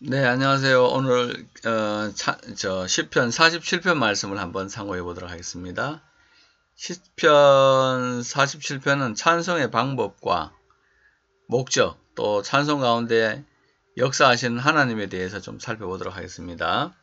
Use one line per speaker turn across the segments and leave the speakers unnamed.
네, 안녕하세요. 오늘 시편 47편 말씀을 한번 참고해 보도록 하겠습니다. 시편 47편은 찬송의 방법과 목적, 또 찬송 가운데 역사하시는 하나님에 대해서 좀 살펴보도록 하겠습니다.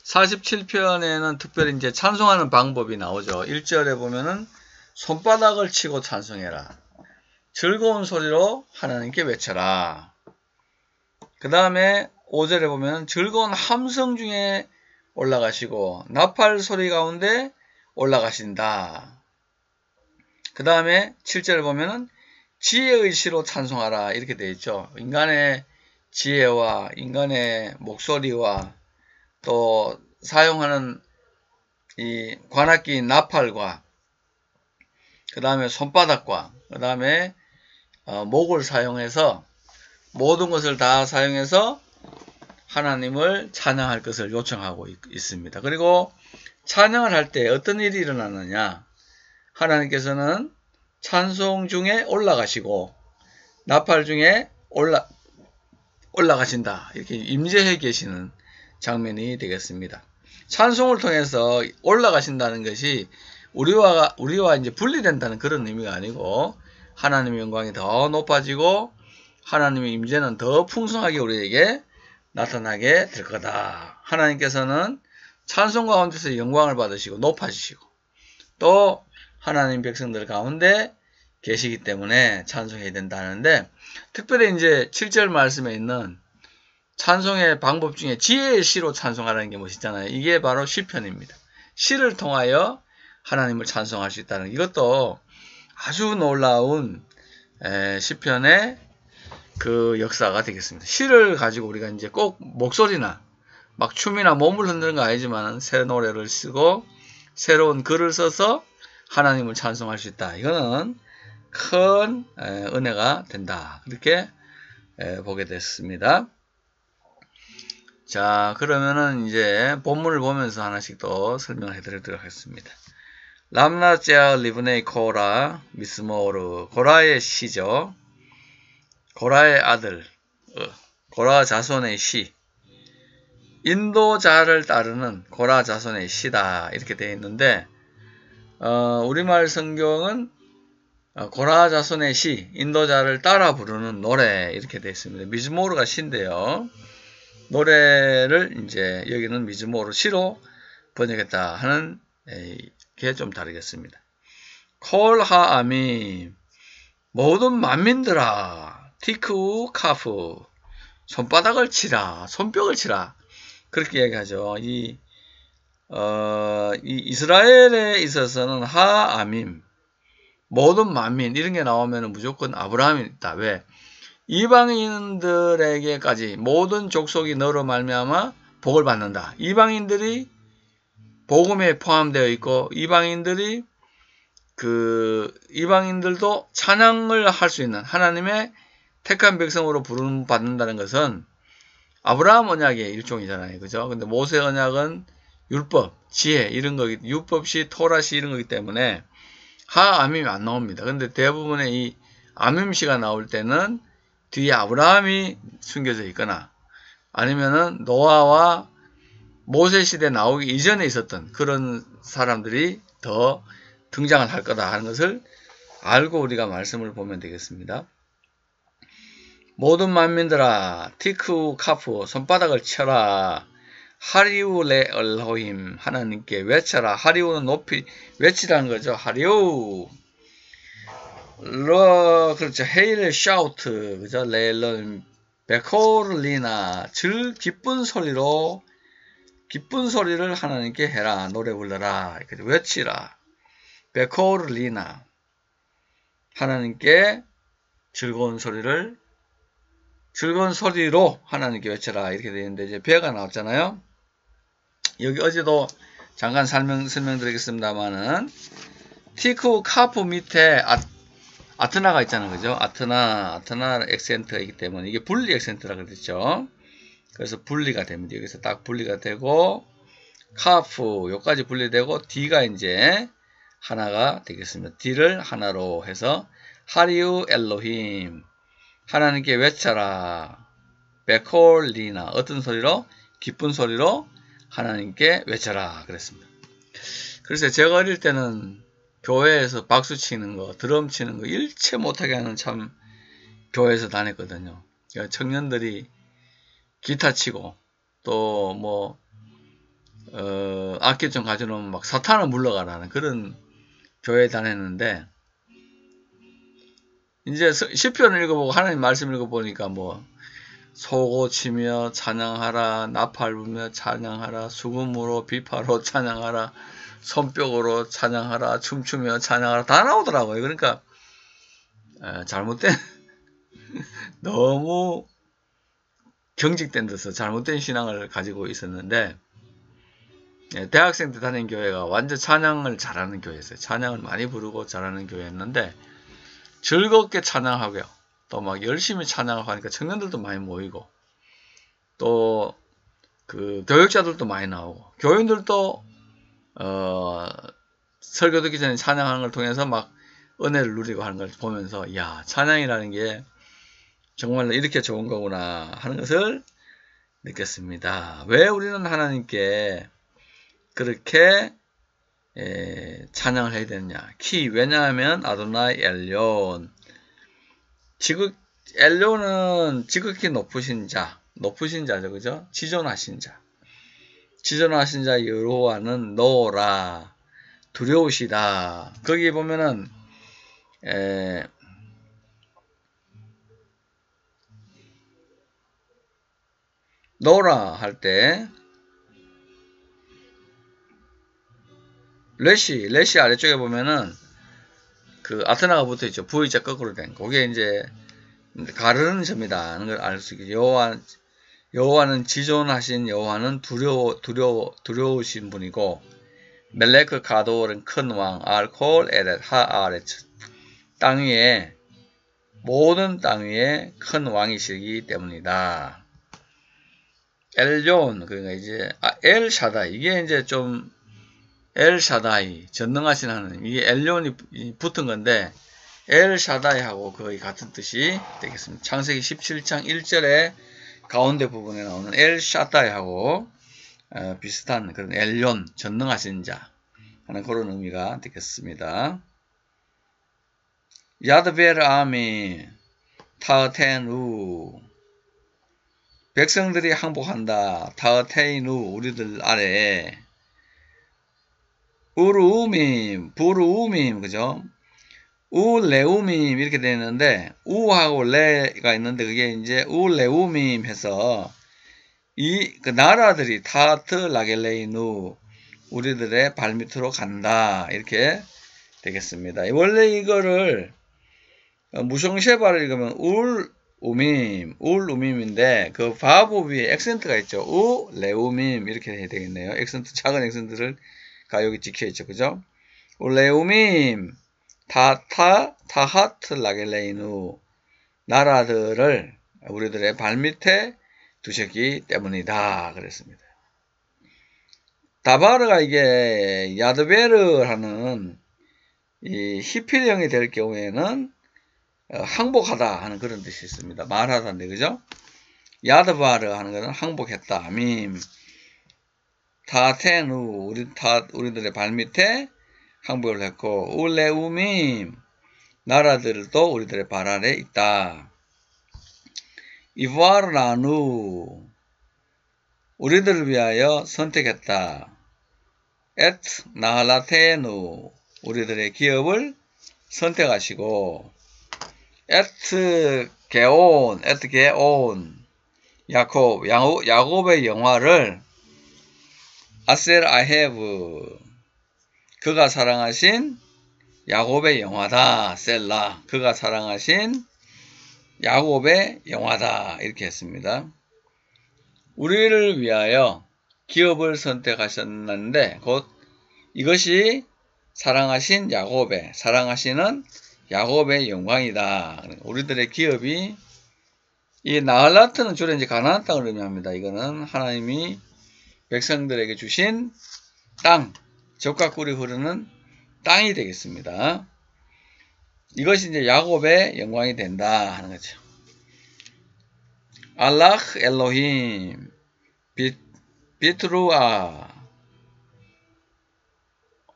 47편에는 특별히 이제 찬송하는 방법이 나오죠. 1절에 보면은 손바닥을 치고 찬송해라. 즐거운 소리로 하나님께 외쳐라. 그 다음에 5절에 보면 즐거운 함성 중에 올라가시고 나팔 소리 가운데 올라가신다. 그 다음에 7절에 보면 지혜의 시로 찬송하라 이렇게 되어 있죠. 인간의 지혜와 인간의 목소리와 또 사용하는 이 관악기 나팔과 그 다음에 손바닥과 그 다음에 목을 사용해서 모든 것을 다 사용해서 하나님을 찬양할 것을 요청하고 있습니다. 그리고 찬양을 할 때 어떤 일이 일어나느냐? 하나님께서는 찬송 중에 올라가시고 나팔 중에 올라가신다. 이렇게 임재해 계시는 장면이 되겠습니다. 찬송을 통해서 올라가신다는 것이 우리와 이제 분리된다는 그런 의미가 아니고 하나님의 영광이 더 높아지고 하나님의 임재는 더 풍성하게 우리에게 나타나게 될 거다. 하나님께서는 찬송 가운데서 영광을 받으시고 높아지시고 또 하나님 백성들 가운데 계시기 때문에 찬송해야 된다는데 특별히 이제 7절 말씀에 있는 찬송의 방법 중에 지혜의 시로 찬송하라는 게 멋있잖아요. 이게 바로 시편입니다. 시를 통하여 하나님을 찬송할 수 있다는 이것도 아주 놀라운 시편의 그 역사가 되겠습니다. 시를 가지고 우리가 이제 꼭 목소리나 막 춤이나 몸을 흔드는 거 아니지만 새 노래를 쓰고 새로운 글을 써서 하나님을 찬송할 수 있다. 이거는 큰 은혜가 된다. 그렇게 보게 됐습니다. 자, 그러면은 이제 본문을 보면서 하나씩 또 설명을 해드리도록 하겠습니다. 람나제아 리브네이 코라 미스모르 고라의 시죠. 고라의 아들, 고라 자손의 시, 인도자를 따르는 고라 자손의 시다 이렇게 되어 있는데 우리말 성경은 고라 자손의 시, 인도자를 따라 부르는 노래 이렇게 되어 있습니다. 미즈모르가 시인데요. 노래를 이제 여기는 미즈모르 시로 번역했다 하는 게 좀 다르겠습니다. 콜 하아미 모든 만민들아 티크 카프 손바닥을 치라 손뼉을 치라 그렇게 얘기하죠. 이 이스라엘에 있어서는 하아밈 모든 만민 이런 게 나오면 무조건 아브라함이 있다. 왜? 이방인들에게까지 모든 족속이 너로 말미암아 복을 받는다. 이방인들이 복음에 포함되어 있고 이방인들도 찬양을 할 수 있는 하나님의 택한 백성으로 부름 받는다는 것은 아브라함 언약의 일종이잖아요. 그죠? 근데 모세 언약은 율법, 지혜 이런 거기 율법시 토라시 이런 거기 때문에 하아밈이 안 나옵니다. 근데 대부분의 이 아밈시가 나올 때는 뒤에 아브라함이 숨겨져 있거나 아니면은 노아와 모세 시대 나오기 이전에 있었던 그런 사람들이 더 등장을 할 거다 하는 것을 알고 우리가 말씀을 보면 되겠습니다. 모든 만민들아 티크 카프 손바닥을 쳐라. 하리우 레 엘로힘 하나님께 외쳐라. 하리우는 높이 외치라는 거죠. 하리우 그렇죠. 헤일 샤우트 그죠. 레일런 베코르리나 기쁜 소리를 하나님께 해라. 노래 불러라. 이렇게 외치라. 베코르리나 하나님께 즐거운 소리로 하나님께 외쳐라. 이렇게 되어 있는데 이제 배가 나왔잖아요. 여기 어제도 잠깐 설명드리겠습니다만은 티크 카프 밑에 아트나가 있잖아요. 그죠? 아트나 액센트이기 때문에 이게 분리 액센트라 그랬죠. 그래서 분리가 됩니다. 여기서 딱 분리가 되고 카프 여기까지 분리되고 D가 이제 하나가 되겠습니다. D를 하나로 해서 하리우 엘로힘 하나님께 외쳐라. 베콜리나 어떤 소리로? 기쁜 소리로 하나님께 외쳐라 그랬습니다. 그래서 제가 어릴 때는 교회에서 박수 치는 거, 드럼 치는 거 일체 못하게 하는 참 교회에서 다녔거든요. 청년들이 기타 치고 또 뭐 악기 좀 가져놓으면 막 사탄을 물러가라는 그런 교회에 다녔는데, 이제 시편을 읽어보고 하나님 말씀 읽어보니까 뭐 소고 치며 찬양하라, 나팔 불며 찬양하라, 수금으로 비파로 찬양하라, 손뼉으로 찬양하라, 춤추며 찬양하라 다 나오더라고요. 그러니까 잘못된 너무 경직된 데서 잘못된 신앙을 가지고 있었는데, 대학생 때 다닌 교회가 완전 찬양을 잘하는 교회였어요. 찬양을 많이 부르고 잘하는 교회였는데 즐겁게 찬양하고요. 또 막 열심히 찬양하고 하니까 청년들도 많이 모이고 또 그 교육자들도 많이 나오고 교인들도 설교 듣기 전에 찬양하는 걸 통해서 막 은혜를 누리고 하는 걸 보면서 야, 찬양이라는 게 정말로 이렇게 좋은 거구나 하는 것을 느꼈습니다. 왜 우리는 하나님께 그렇게 찬양을 해야 되느냐? 왜냐하면 아도나이 엘yon, 엘론은 지극히 높으신 자죠, 그죠? 지존하신 자, 여호와는 노라, 두려우시다. 거기 보면은 노라 할 때 레시 아래쪽에 보면은 그 아테나가 붙어 있죠. V자 거꾸로 된 거. 그게 이제 가르는 점이다 하는 걸 알 수 있게. 여호와는 지존하신 여호와는 두려우신 분이고, 멜레크 가도는 큰 왕, 알콜 에렛 하아렛, 땅 위에 모든 땅 위에 큰 왕이시기 때문이다. 엘yon, 그러니까 이제 엘샤다이, 이게 이제 좀 엘샤다이, 전능하신 하나님, 이게 엘론이 붙은 건데 엘샤다이하고 거의 같은 뜻이 되겠습니다. 창세기 17장 1절에 가운데 부분에 나오는 엘샤다이하고 비슷한 그런 엘yon, 전능하신 자 하는 그런 의미가 되겠습니다. 야드베르 아미 타테누, 백성들이 항복한다. 타테이누, 우리들 아래에. 우르우밈, 부르우밈, 그죠? 우레우밈 이렇게 되어 있는데, 우하고 레가 있는데, 그게 이제 우레우밈 해서, 그 나라들이 타트 라겔레이누, 우리들의 발밑으로 간다. 이렇게 되겠습니다. 원래 이거를, 무성셰바를 읽으면 울우밈인데, 그 바보 위에 액센트가 있죠. 우레우밈 이렇게 해야 되겠네요. 작은 액센트를 여기 찍혀있죠. 그죠? 레우밈, 타하트 라겔레이누, 나라들을 우리들의 발밑에 두셨기 때문이다. 그랬습니다. 다바르가 이게 야드베르 하는 이 히필형이 될 경우에는 항복하다 하는 그런 뜻이 있습니다. 말하다인데, 그죠? 야드바르 하는 것은 항복했다. 밈. 타테누, 우리들의 발밑에 항복을 했고, 울레우밈, 나라들도 우리들의 발 아래 있다. 이브아르나누, 우리들을 위하여 선택했다. 에트 나할라테누, 우리들의 기업을 선택하시고, 에트 게온, 야곱의 영화를 아셀 아헤브, 그가 사랑하신 야곱의 영화다. 셀라, 그가 사랑하신 야곱의 영화다. 이렇게 했습니다. 우리를 위하여 기업을 선택하셨는데 곧 이것이 사랑하시는 야곱의 영광이다. 우리들의 기업이, 이 나할라트는 주로 이제 가나안 땅을 의미합니다. 이거는 하나님이 백성들에게 주신 땅, 젖과 꿀이 흐르는 땅이 되겠습니다. 이것이 이제 야곱의 영광이 된다 하는 거죠. 알라흐 엘로힘 비트루아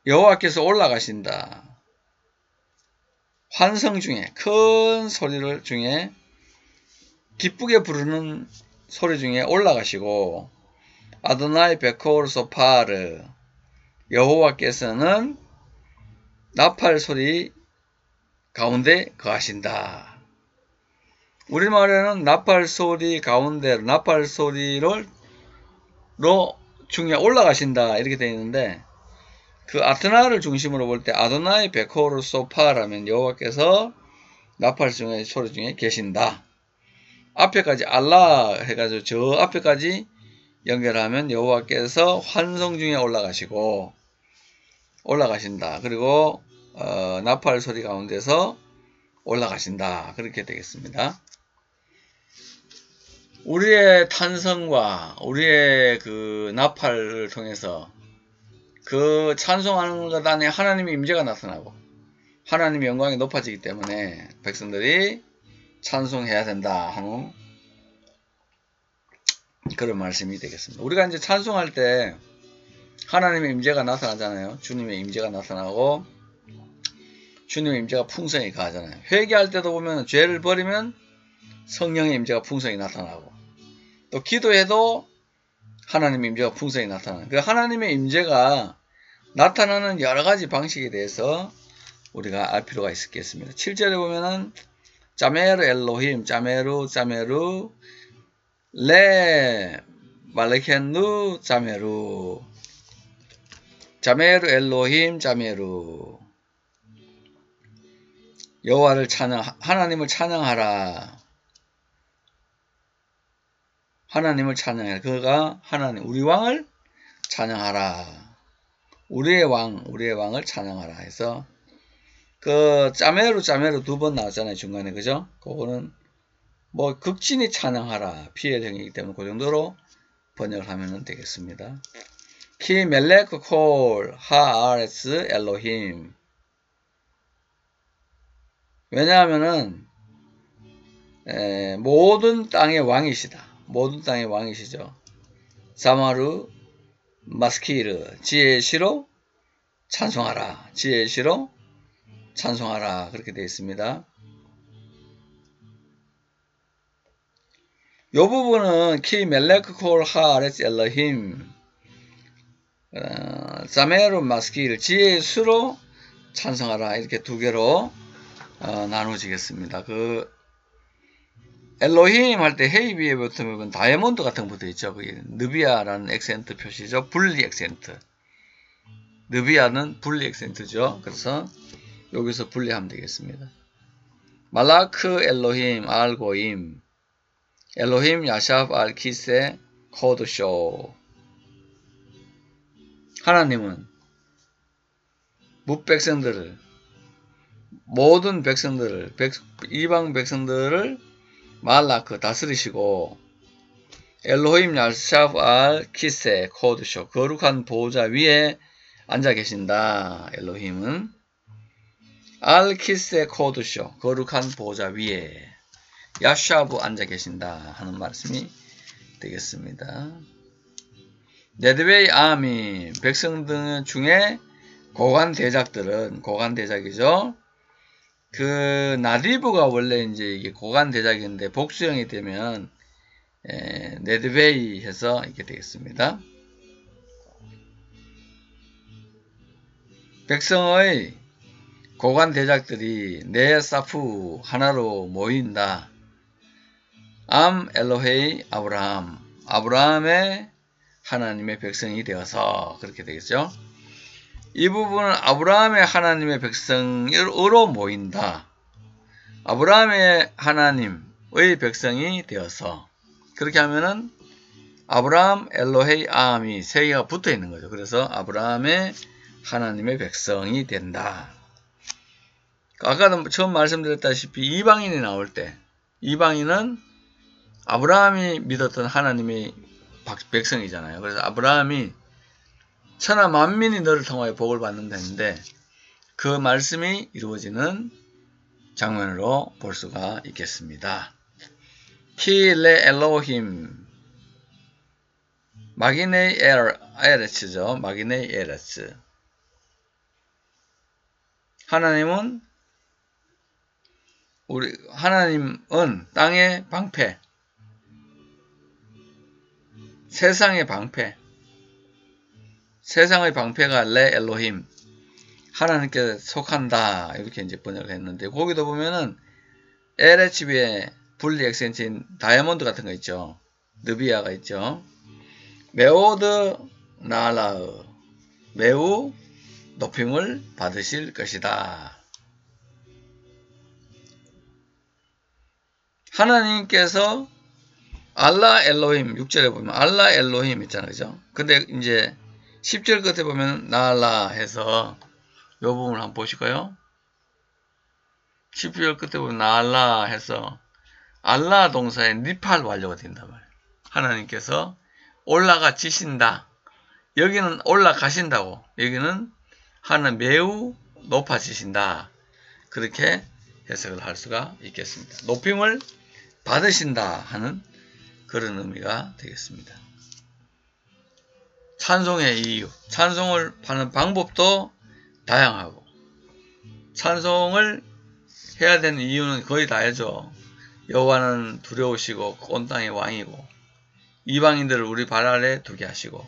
여호와께서 올라가신다. 환성 중에 큰 소리를 중에 기쁘게 부르는 소리 중에 올라가시고 아도나이 베코르 소파르 여호와께서는 나팔 소리 가운데 거하신다. 우리말에는 나팔 소리 가운데 나팔 소리로 중에 올라가신다 이렇게 되어 있는데 그 아트나를 중심으로 볼 때 아도나이 베코르 소파라면 여호와께서 나팔 소리 중에 계신다. 앞에까지 알라 해가지고 저 앞에까지 연결하면 여호와께서 환성 중에 올라가신다. 그리고 나팔 소리 가운데서 올라가신다. 그렇게 되겠습니다. 우리의 탄성과 우리의 그 나팔을 통해서 그 찬송하는 것 안에 하나님의 임재가 나타나고 하나님의 영광이 높아지기 때문에 백성들이 찬송해야 된다 하는 그런 말씀이 되겠습니다. 우리가 이제 찬송할 때 하나님의 임재가 나타나잖아요. 주님의 임재가 나타나고 주님의 임재가 풍성히 가하잖아요. 회개할 때도 보면 죄를 버리면 성령의 임재가 풍성히 나타나고 또 기도해도 하나님의 임재가 풍성히 나타나는 그 하나님의 임재가 나타나는 여러 가지 방식에 대해서 우리가 알 필요가 있겠습니다. 7절에 보면은 자메르 엘로힘 자메루 레 말레켄누 자메루 자메르 엘로힘 자메루 여호와를 하나님을 찬양하라. 하나님을 찬양하라. 그가 하나님 우리 왕을 찬양하라. 우리의 왕을 찬양하라 해서 그 자메루 두 번 나왔잖아요. 중간에 그죠? 그거는 뭐 극진히 찬양하라 피해 정이기 때문에 그 정도로 번역을 하면 되겠습니다. 키 멜레크 콜 하아레스 엘로힘 왜냐하면은 모든 땅의 왕이시다. 모든 땅의 왕이시죠. 사마르 마스키르 지혜의 시로 찬송하라. 지혜의 시로 찬송하라. 그렇게 되어 있습니다. 이 부분은 키 멜레크 콜 하아레스 엘로힘 사메르 마스키르 지혜의 수로 찬송하라. 이렇게 두 개로 나누어지겠습니다. 그 엘로힘 할 때 헤이비에 붙으면 다이아몬드 같은 거 붙어 있죠. 그게 느비아라는 액센트 표시죠. 분리 액센트. 느비아는 분리 액센트죠. 그래서 여기서 분리하면 되겠습니다. 말라크 엘로힘 알고임 엘로힘 야샵 알키세 코드쇼 하나님은 뭇백성들을 모든 백성들을 이방 백성들을 말라크 다스리시고 엘로힘 야샵 알키세 코드쇼 거룩한 보호자 위에 앉아 계신다. 엘로힘은 알키세 코드쇼 거룩한 보호자 위에 야샤브 앉아 계신다 하는 말씀이 되겠습니다. 네드베이 아미 백성들 중에 고관 대작이죠. 그 나디브가 원래 이제 이게 고관 대작인데 복수형이 되면 네드베이 해서 이렇게 되겠습니다. 백성의 고관 대작들이 네사프 하나로 모인다. 암 엘로헤이 아브라함의 하나님의 백성이 되어서 그렇게 되겠죠. 이 부분은 아브라함의 하나님의 백성으로 모인다. 아브라함의 하나님의 백성이 되어서 그렇게 하면은 아브라함 엘로헤이 암이 세 개가 붙어 있는 거죠. 그래서 아브라함의 하나님의 백성이 된다. 아까도 처음 말씀드렸다시피 이방인이 나올 때 이방인은 아브라함이 믿었던 하나님의 백성이잖아요. 그래서 아브라함이 천하 만민이 너를 통하여 복을 받는다 했는데 그 말씀이 이루어지는 장면으로 볼 수가 있겠습니다. 키 레 엘로힘 마기네이 에레츠죠. 마기네이 에레츠. 하나님은 땅의 방패, 세상의 방패, 세상의 방패가 레 엘로힘, 하나님께 속한다. 이렇게 이제 번역을 했는데, 거기도 보면은 LHB의 분리 액센트인 다이아몬드 같은 거 있죠. 느비아가 있죠. 메오드 나라으, 매우 높임을 받으실 것이다. 하나님께서 알라 엘로힘, 6절에 보면 알라 엘로힘 있잖아요. 그죠? 근데 이제 10절 끝에 보면 나라 해서 이 부분을 한번 보실까요? 10절 끝에 보면 나라 해서 알라 동사의 니팔 완료가 된단 말이에요. 하나님께서 올라가지신다. 여기는 올라가신다고, 여기는 하나님 매우 높아지신다. 그렇게 해석을 할 수가 있겠습니다. 높임을 받으신다 하는 그런 의미가 되겠습니다. 찬송의 이유, 찬송을 하는 방법도 다양하고, 찬송을 해야 되는 이유는 거의 다르죠. 여호와는 두려우시고 온 땅의 왕이고, 이방인들을 우리 발 아래 두게 하시고,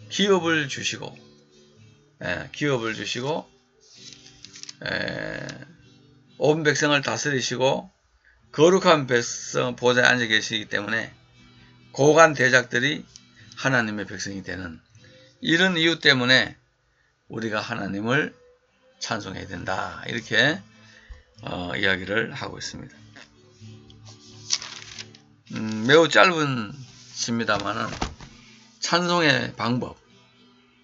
기업을 주시고, 온 백성을 다스리시고, 거룩한 백성 보좌에 앉아 계시기 때문에 고관 대작들이 하나님의 백성이 되는, 이런 이유 때문에 우리가 하나님을 찬송해야 된다. 이렇게 이야기를 하고 있습니다. 매우 짧은 시입니다만은 찬송의 방법,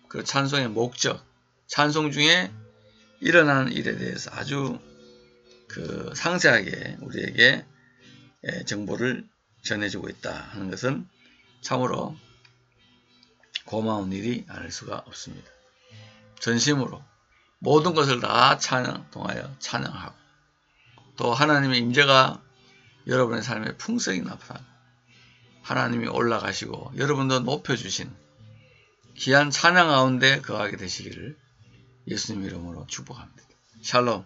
그 찬송의 목적, 찬송 중에 일어나는 일에 대해서 아주 상세하게 우리에게 정보를 전해주고 있다 하는 것은 참으로 고마운 일이 아닐 수가 없습니다. 전심으로 모든 것을 다 통하여 찬양하고, 또 하나님의 임재가 여러분의 삶에 풍성히 나타나고, 하나님이 올라가시고 여러분도 높여주신 귀한 찬양 가운데 거하게 되시기를 예수님 이름으로 축복합니다. 샬롬.